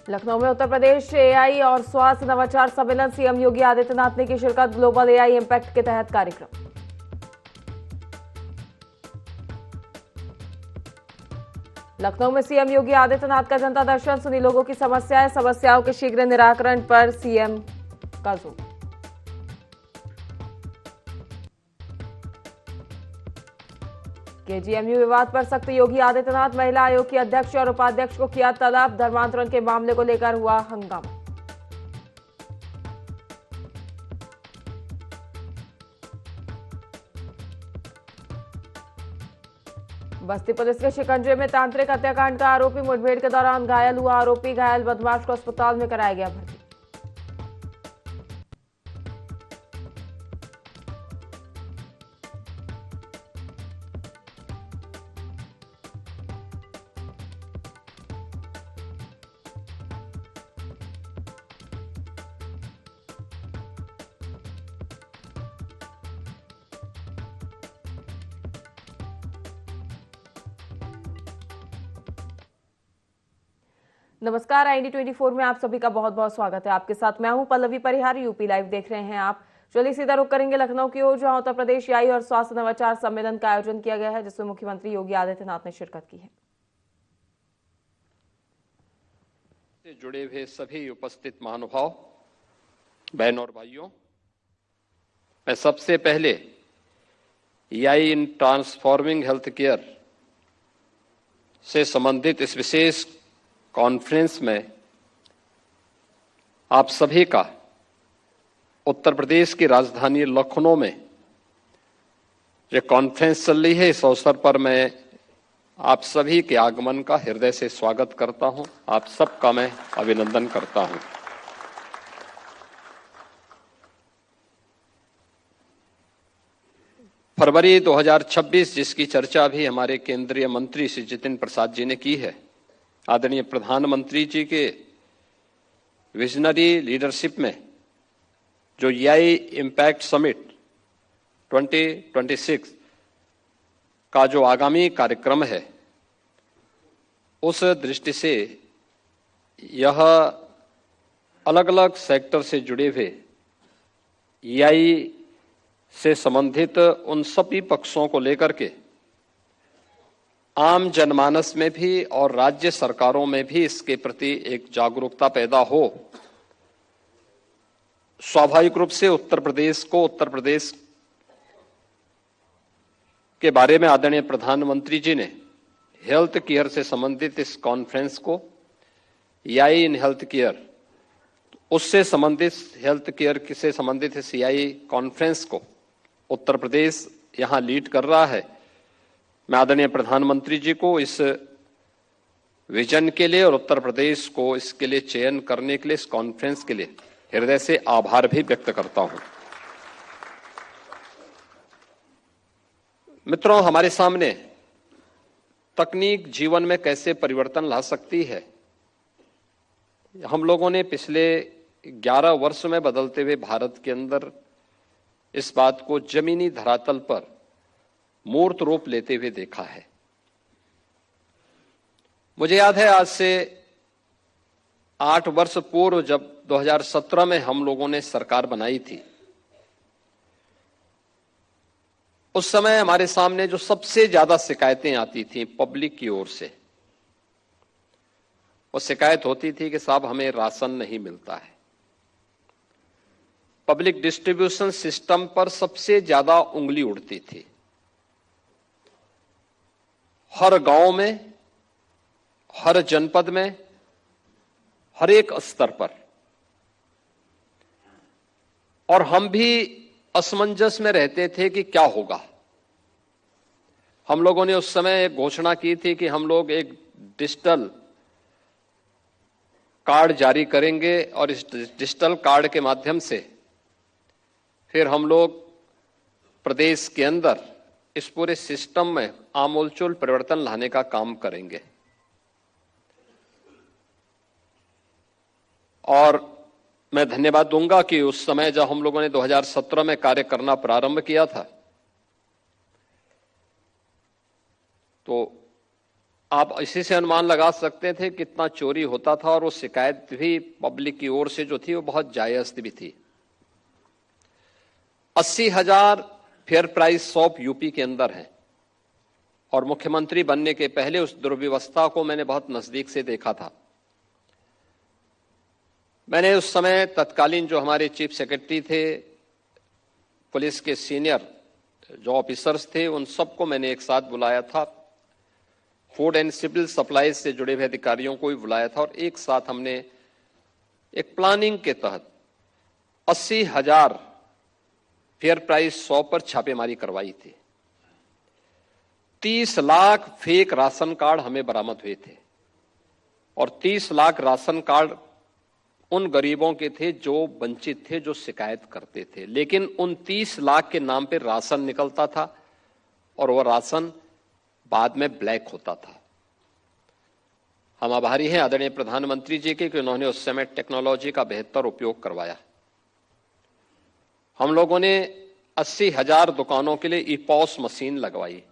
लखनऊ में उत्तर प्रदेश एआई और स्वास्थ्य नवाचार सम्मेलन, सीएम योगी आदित्यनाथ ने की शिरकत। ग्लोबल एआई इंपैक्ट के तहत कार्यक्रम। लखनऊ में सीएम योगी आदित्यनाथ का जनता दर्शन, सुनी लोगों की समस्याओं के शीघ्र निराकरण पर सीएम का जोर। केजीएमयू विवाद पर सख्त योगी आदित्यनाथ, महिला आयोग की अध्यक्ष और उपाध्यक्ष को किया तलब। धर्मांतरण के मामले को लेकर हुआ हंगामा। बस्ती पुलिस के शिकंजे में तांत्रिक हत्याकांड का आरोपी, मुठभेड़ के दौरान घायल हुआ आरोपी। घायल बदमाश को अस्पताल में कराया गया भर्ती। नमस्कार, IND 24 में आप सभी का बहुत बहुत स्वागत है। आपके साथ मैं हूं पल्लवी परिहार। यूपी लाइव देख रहे हैं आप। चलिए सीधा रुख करेंगे लखनऊ की ओर, जहां उत्तर प्रदेश एआई और स्वास्थ्य नवाचार सम्मेलन का आयोजन किया गया है, जिसमें मुख्यमंत्री योगी आदित्यनाथ ने शिरकत की है। से जुड़े हुए सभी उपस्थित महानुभाव, बहनों और भाइयों, मैं सबसे पहले एआई इन ट्रांसफॉर्मिंग हेल्थ केयर से संबंधित इस विशेष कॉन्फ्रेंस में आप सभी का उत्तर प्रदेश की राजधानी लखनऊ में जो कॉन्फ्रेंस चल रही है, इस अवसर पर मैं आप सभी के आगमन का हृदय से स्वागत करता हूं। आप सबका मैं अभिनंदन करता हूं। फरवरी 2026, जिसकी चर्चा भी हमारे केंद्रीय मंत्री श्री जितिन प्रसाद जी ने की है, आदरणीय प्रधानमंत्री जी के विजनरी लीडरशिप में जो एआई इंपैक्ट समिट 2026 का जो आगामी कार्यक्रम है, उस दृष्टि से यह अलग अलग सेक्टर से जुड़े हुए एआई से संबंधित उन सभी पक्षों को लेकर के आम जनमानस में भी और राज्य सरकारों में भी इसके प्रति एक जागरूकता पैदा हो। स्वाभाविक रूप से उत्तर प्रदेश के बारे में आदरणीय प्रधानमंत्री जी ने हेल्थ केयर से संबंधित इस कॉन्फ्रेंस को एआई इन हेल्थ केयर, उससे संबंधित हेल्थ केयर से संबंधित इस एआई कॉन्फ्रेंस को उत्तर प्रदेश यहां लीड कर रहा है। मैं आदरणीय प्रधानमंत्री जी को इस विजन के लिए और उत्तर प्रदेश को इसके लिए चयन करने के लिए, इस कॉन्फ्रेंस के लिए हृदय से आभार भी व्यक्त करता हूं। मित्रों, हमारे सामने तकनीक जीवन में कैसे परिवर्तन ला सकती है, हम लोगों ने पिछले 11 वर्ष में बदलते हुए भारत के अंदर इस बात को जमीनी धरातल पर मूर्त रूप लेते हुए देखा है। मुझे याद है, आज से 8 वर्ष पूर्व जब 2017 में हम लोगों ने सरकार बनाई थी, उस समय हमारे सामने जो सबसे ज्यादा शिकायतें आती थी पब्लिक की ओर से, वो शिकायत होती थी कि साहब हमें राशन नहीं मिलता है। पब्लिक डिस्ट्रीब्यूशन सिस्टम पर सबसे ज्यादा उंगली उड़ती थी। हर गांव में, हर जनपद में, हर एक स्तर पर, और हम भी असमंजस में रहते थे कि क्या होगा। हम लोगों ने उस समय एक घोषणा की थी कि हम लोग एक डिजिटल कार्ड जारी करेंगे और इस डिजिटल कार्ड के माध्यम से फिर हम लोग प्रदेश के अंदर इस पूरे सिस्टम में आमूलचूल परिवर्तन लाने का काम करेंगे। और मैं धन्यवाद दूंगा कि उस समय जब हम लोगों ने 2017 में कार्य करना प्रारंभ किया था, तो आप इसी से अनुमान लगा सकते थे कितना चोरी होता था, और वो शिकायत भी पब्लिक की ओर से जो थी वो बहुत जायज भी थी। 80,000 फेयर प्राइस शॉप यूपी के अंदर है, और मुख्यमंत्री बनने के पहले उस दुर्व्यवस्था को मैंने बहुत नजदीक से देखा था। मैंने उस समय तत्कालीन जो हमारे चीफ सेक्रेटरी थे, पुलिस के सीनियर जो ऑफिसर्स थे, उन सबको मैंने एक साथ बुलाया था। फूड एंड सिविल सप्लाईज से जुड़े हुए अधिकारियों को भी बुलाया था, और एक साथ हमने एक प्लानिंग के तहत 80,000 फेयर प्राइस शॉप पर छापेमारी करवाई थी। 30 लाख फेक राशन कार्ड हमें बरामद हुए थे, और 30 लाख राशन कार्ड उन गरीबों के थे जो वंचित थे, जो शिकायत करते थे। लेकिन उन 30 लाख के नाम पर राशन निकलता था, और वह राशन बाद में ब्लैक होता था। हम आभारी हैं आदरणीय प्रधानमंत्री जी के कि उन्होंने उस समय टेक्नोलॉजी का बेहतर उपयोग करवाया। हम लोगों ने 80,000 दुकानों के लिए ईपॉस मशीन लगवाई।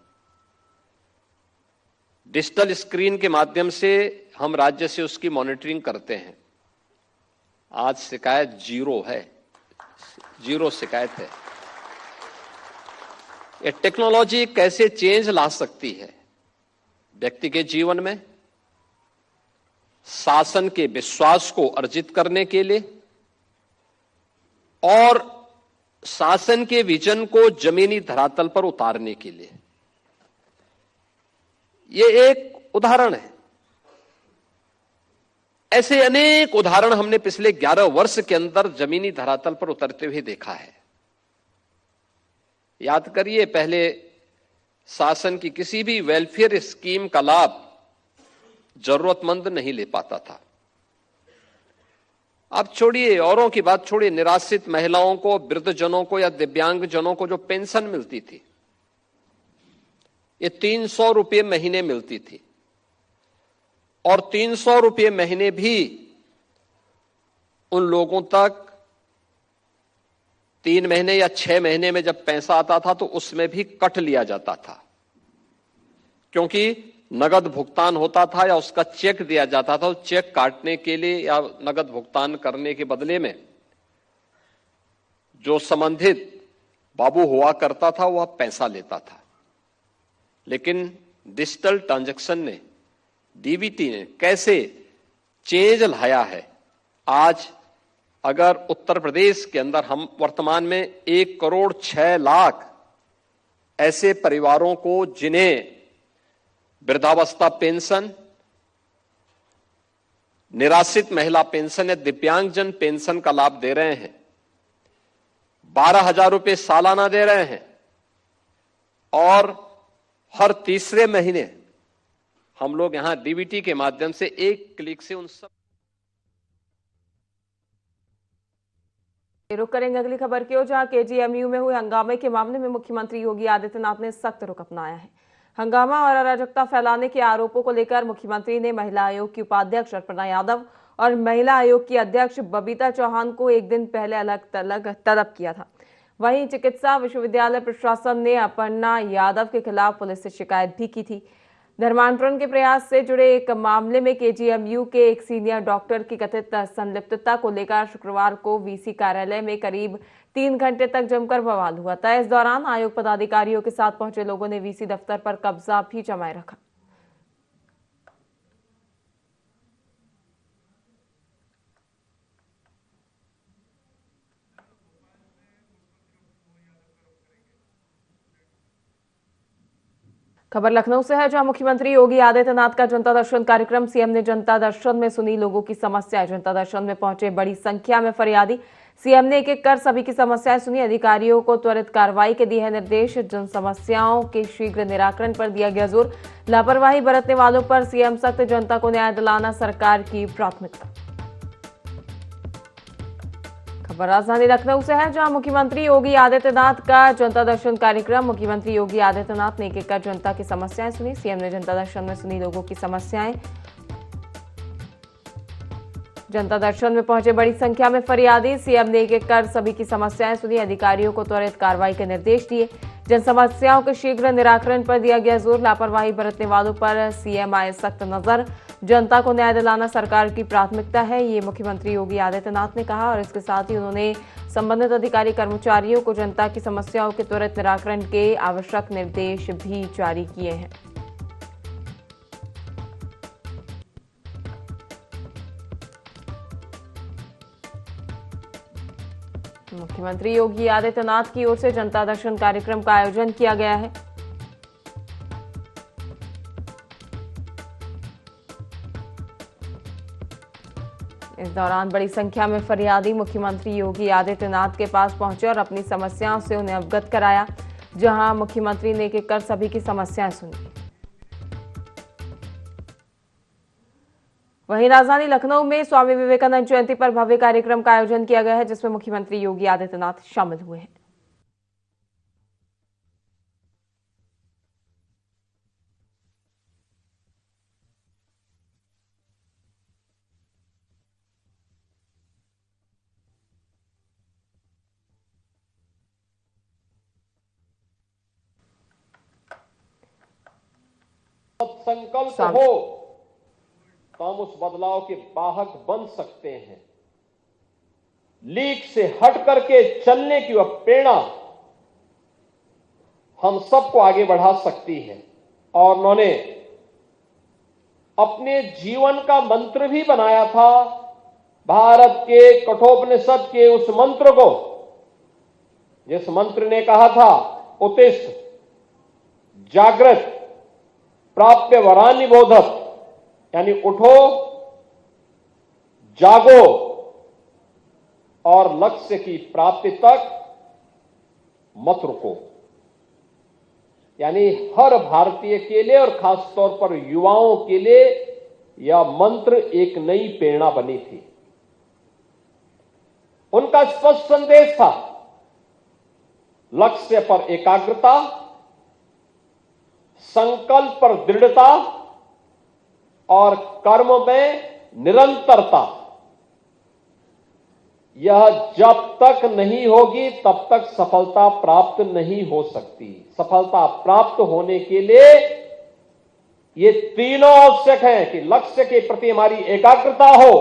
डिजिटल स्क्रीन के माध्यम से हम राज्य से उसकी मॉनिटरिंग करते हैं। आज शिकायत जीरो है, जीरो शिकायत है। ये टेक्नोलॉजी कैसे चेंज ला सकती है व्यक्ति के जीवन में, शासन के विश्वास को अर्जित करने के लिए, और शासन के विजन को जमीनी धरातल पर उतारने के लिए। ये एक उदाहरण है। ऐसे अनेक उदाहरण हमने पिछले 11 वर्ष के अंदर जमीनी धरातल पर उतरते हुए देखा है। याद करिए, पहले शासन की किसी भी वेलफेयर स्कीम का लाभ जरूरतमंद नहीं ले पाता था। अब छोड़िए, औरों की बात छोड़िए, निराश्रित महिलाओं को, वृद्धजनों को या दिव्यांगजनों को जो पेंशन मिलती थी, ये 300 रुपये महीने मिलती थी, और 300 रुपये महीने भी उन लोगों तक 3 महीने या 6 महीने में जब पैसा आता था तो उसमें भी कट लिया जाता था, क्योंकि नगद भुगतान होता था या उसका चेक दिया जाता था। उस चेक काटने के लिए या नगद भुगतान करने के बदले में जो संबंधित बाबू हुआ करता था वह पैसा लेता था। लेकिन डिजिटल ट्रांजैक्शन ने, डीबीटी ने कैसे चेंज लाया है। आज अगर उत्तर प्रदेश के अंदर हम वर्तमान में 1 करोड़ 6 लाख ऐसे परिवारों को जिन्हें वृद्धावस्था पेंशन, निराश्रित महिला पेंशन या दिव्यांगजन पेंशन का लाभ दे रहे हैं, 12,000 रुपये सालाना दे रहे हैं, और हर तीसरे महीने हम लोग यहां डीबीटी के माध्यम से एक क्लिक से उन सब। रुक करेंगे अगली खबर की ओर, जहां केजीएमयू में हुए हंगामे के मामले में मुख्यमंत्री योगी आदित्यनाथ ने सख्त रुख अपनाया है। हंगामा और अराजकता फैलाने के आरोपों को लेकर मुख्यमंत्री ने महिला आयोग की उपाध्यक्ष अर्पणा यादव और महिला आयोग की अध्यक्ष बबीता चौहान को एक दिन पहले अलग थलग तलब किया था। वहीं चिकित्सा विश्वविद्यालय प्रशासन ने अर्पणा यादव के खिलाफ पुलिस से शिकायत भी की थी। धर्मांतरण के प्रयास से जुड़े एक मामले में केजीएमयू के एक सीनियर डॉक्टर की कथित संलिप्तता को लेकर शुक्रवार को वीसी कार्यालय में करीब 3 घंटे तक जमकर बवाल हुआ था। इस दौरान आयोग पदाधिकारियों के साथ पहुंचे लोगों ने वीसी दफ्तर पर कब्जा भी जमाए रखा। खबर लखनऊ से है, जहां मुख्यमंत्री योगी आदित्यनाथ का जनता दर्शन कार्यक्रम। सीएम ने जनता दर्शन में सुनी लोगों की समस्याएं। जनता दर्शन में पहुंचे बड़ी संख्या में फरियादी। सीएम ने एक एक कर सभी की समस्याएं सुनी। अधिकारियों को त्वरित कार्रवाई के दिए निर्देश। जन समस्याओं के शीघ्र निराकरण पर दिया गया जोर। लापरवाही बरतने वालों पर सीएम सख्त। जनता को न्याय दिलाना सरकार की प्राथमिकता। खबर राजधानी लखनऊ से है, जहां मुख्यमंत्री योगी आदित्यनाथ का जनता दर्शन कार्यक्रम। मुख्यमंत्री योगी आदित्यनाथ ने एक एक कर जनता की समस्याएं सुनी। सीएम ने जनता दर्शन में सुनी लोगों की समस्याएं। जनता दर्शन में पहुंचे बड़ी संख्या में फरियादी। सीएम ने एक एक कर सभी की समस्याएं सुनी। अधिकारियों को त्वरित कार्रवाई के निर्देश दिए। जन समस्याओं के शीघ्र निराकरण पर दिया गया जोर। लापरवाही बरतने वालों पर सीएम आए सख्त नजर। जनता को न्याय दिलाना सरकार की प्राथमिकता है, ये मुख्यमंत्री योगी आदित्यनाथ ने कहा। और इसके साथ ही उन्होंने संबंधित अधिकारी कर्मचारियों को जनता की समस्याओं के त्वरित निराकरण के आवश्यक निर्देश भी जारी किए हैं। मुख्यमंत्री योगी आदित्यनाथ की ओर से जनता दर्शन कार्यक्रम का आयोजन किया गया है। इस दौरान बड़ी संख्या में फरियादी मुख्यमंत्री योगी आदित्यनाथ के पास पहुंचे और अपनी समस्याओं से उन्हें अवगत कराया, जहां मुख्यमंत्री ने एक एक कर सभी की समस्याएं सुनी। वहीं राजधानी लखनऊ में स्वामी विवेकानंद जयंती पर भव्य कार्यक्रम का आयोजन किया गया है, जिसमें मुख्यमंत्री योगी आदित्यनाथ शामिल हुए हैं। संकल्प हो तो हम उस बदलाव के वाहक बन सकते हैं। लीक से हट करके चलने की वह प्रेरणा हम सबको आगे बढ़ा सकती है। और उन्होंने अपने जीवन का मंत्र भी बनाया था। भारत के कठोपनिषद के उस मंत्र को, जिस मंत्र ने कहा था उत्तिष्ठ जागृत प्राप्य वरान्य बोधत, यानी उठो, जागो और लक्ष्य की प्राप्ति तक मत रुको। यानी हर भारतीय के लिए और खास तौर पर युवाओं के लिए यह मंत्र एक नई प्रेरणा बनी थी। उनका स्पष्ट संदेश था, लक्ष्य पर एकाग्रता, संकल्प पर दृढ़ता और कर्म में निरंतरता। यह जब तक नहीं होगी तब तक सफलता प्राप्त नहीं हो सकती। सफलता प्राप्त होने के लिए ये तीनों आवश्यक हैं कि लक्ष्य के प्रति हमारी एकाग्रता हो,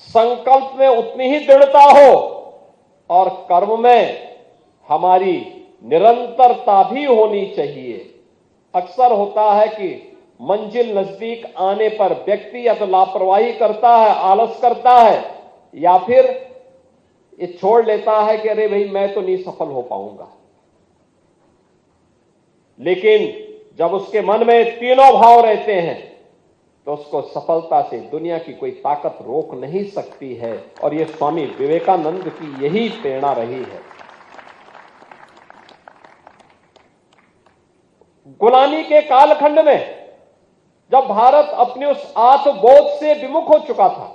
संकल्प में उतनी ही दृढ़ता हो और कर्म में हमारी निरंतरता भी होनी चाहिए। अक्सर होता है कि मंजिल नजदीक आने पर व्यक्ति या तो लापरवाही करता है, आलस करता है, या फिर ये छोड़ लेता है कि अरे भाई मैं तो नहीं सफल हो पाऊंगा। लेकिन जब उसके मन में तीनों भाव रहते हैं तो उसको सफलता से दुनिया की कोई ताकत रोक नहीं सकती है। और ये स्वामी विवेकानंद की यही प्रेरणा रही है। गुलामी के कालखंड में जब भारत अपने उस आत्मबोध से विमुख हो चुका था,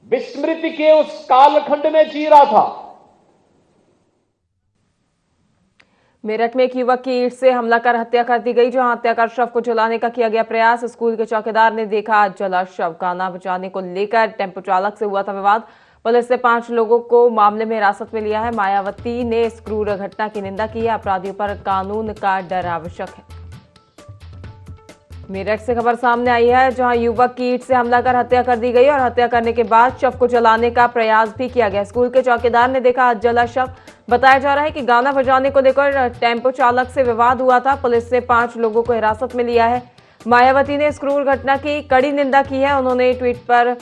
विस्मृति के उस कालखंड में जी रहा था, मेरठ में एक युवक की ईंट से हमला कर हत्या कर दी गई, जहां हत्या कर शव को जलाने का किया गया प्रयास। स्कूल के चौकीदार ने देखा जला शव। गाना बजाने को लेकर टेंपो चालक से हुआ था विवाद। पुलिस ने 5 लोगों को मामले में हिरासत में लिया है। मायावती ने इस क्रूर घटना की निंदा की है। अपराधियों पर कानून का डर आवश्यक है। मेरठ से खबर सामने आई है, जहां युवक की ईंट से हमला कर हत्या कर दी गई और हत्या करने के बाद शव को जलाने का प्रयास भी किया गया। स्कूल के चौकीदार ने देखा जला शव। बताया जा रहा है कि गाना बजाने को लेकर टेंपो चालक से विवाद हुआ था। पुलिस ने 5 लोगों को हिरासत में लिया है। मायावती ने इस क्रूर घटना की कड़ी निंदा की है। उन्होंने ट्वीट पर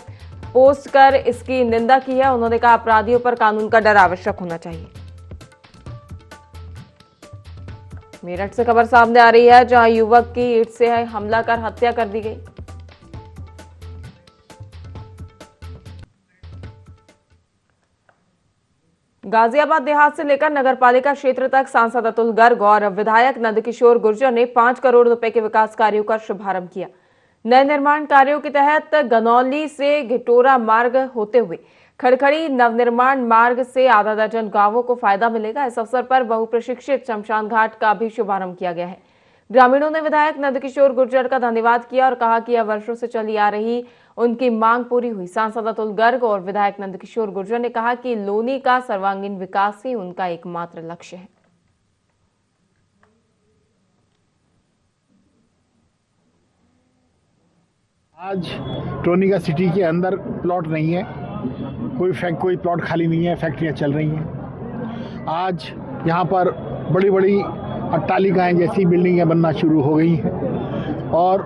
पोस्ट कर इसकी निंदा की है। उन्होंने कहा अपराधियों पर कानून का डर आवश्यक होना चाहिए। मेरठ से खबर सामने आ रही है, जहां युवक की ईंट से हमला कर हत्या कर दी गई। गाजियाबाद देहात से लेकर नगरपालिका क्षेत्र तक सांसद अतुल गर्ग और विधायक नंदकिशोर गुर्जर ने 5 करोड़ रुपए के विकास कार्यों का शुभारंभ किया। नए निर्माण कार्यों के तहत गनौली से घिटोरा मार्ग होते हुए खड़खड़ी नवनिर्माण मार्ग से आधा दर्जन गांवों को फायदा मिलेगा। इस अवसर पर बहुप्रशिक्षित शमशान घाट का भी शुभारंभ किया गया है। ग्रामीणों ने विधायक नंदकिशोर गुर्जर का धन्यवाद किया और कहा कि यह वर्षों से चली आ रही उनकी मांग पूरी हुई। सांसद अतुल गर्ग और विधायक नंदकिशोर गुर्जर ने कहा कि लोनी का सर्वांगीण विकास ही उनका एकमात्र लक्ष्य है। आज टोनिका सिटी के अंदर प्लॉट नहीं है, कोई प्लॉट खाली नहीं है, फैक्ट्रियां चल रही हैं। आज यहाँ पर बड़ी बड़ी अट्टालिकाएं जैसी बिल्डिंगें बनना शुरू हो गई हैं और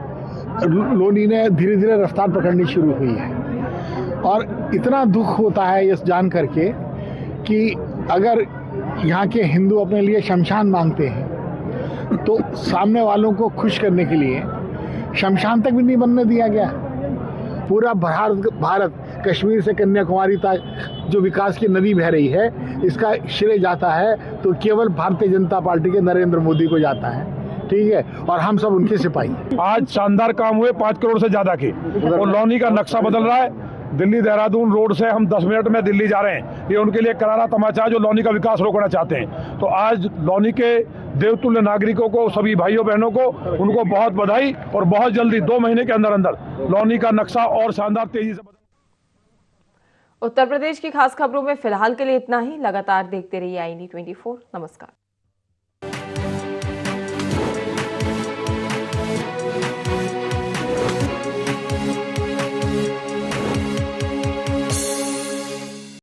लोनी ने धीरे धीरे रफ्तार पकड़नी शुरू हुई है। और इतना दुख होता है ये जान करके कि अगर यहाँ के हिंदू अपने लिए शमशान मांगते हैं तो सामने वालों को खुश करने के लिए शमशान तक भी नहीं बनने दिया गया। पूरा भारत कश्मीर से कन्याकुमारी तक जो विकास की नदी बह रही है, इसका श्रेय जाता है तो केवल भारतीय जनता पार्टी के नरेंद्र मोदी को जाता है। ठीक है, और हम सब उनके सिपाही। आज शानदार काम हुए 5 करोड़ से ज्यादा के, और लौनी का नक्शा बदल रहा है। दिल्ली देहरादून रोड से हम 10 मिनट में दिल्ली जा रहे हैं। ये उनके लिए करारा तमाचा है जो लौनी का विकास रोकना चाहते हैं। तो आज लौनी के देवतुल्य नागरिकों को, सभी भाइयों बहनों को, उनको बहुत बधाई। और बहुत जल्दी 2 महीने के अंदर अंदर लौनी का नक्शा और शानदार तेजी से उत्तर प्रदेश की खास खबरों में फिलहाल के लिए इतना ही। लगातार देखते रहिए आई नी 24। नमस्कार।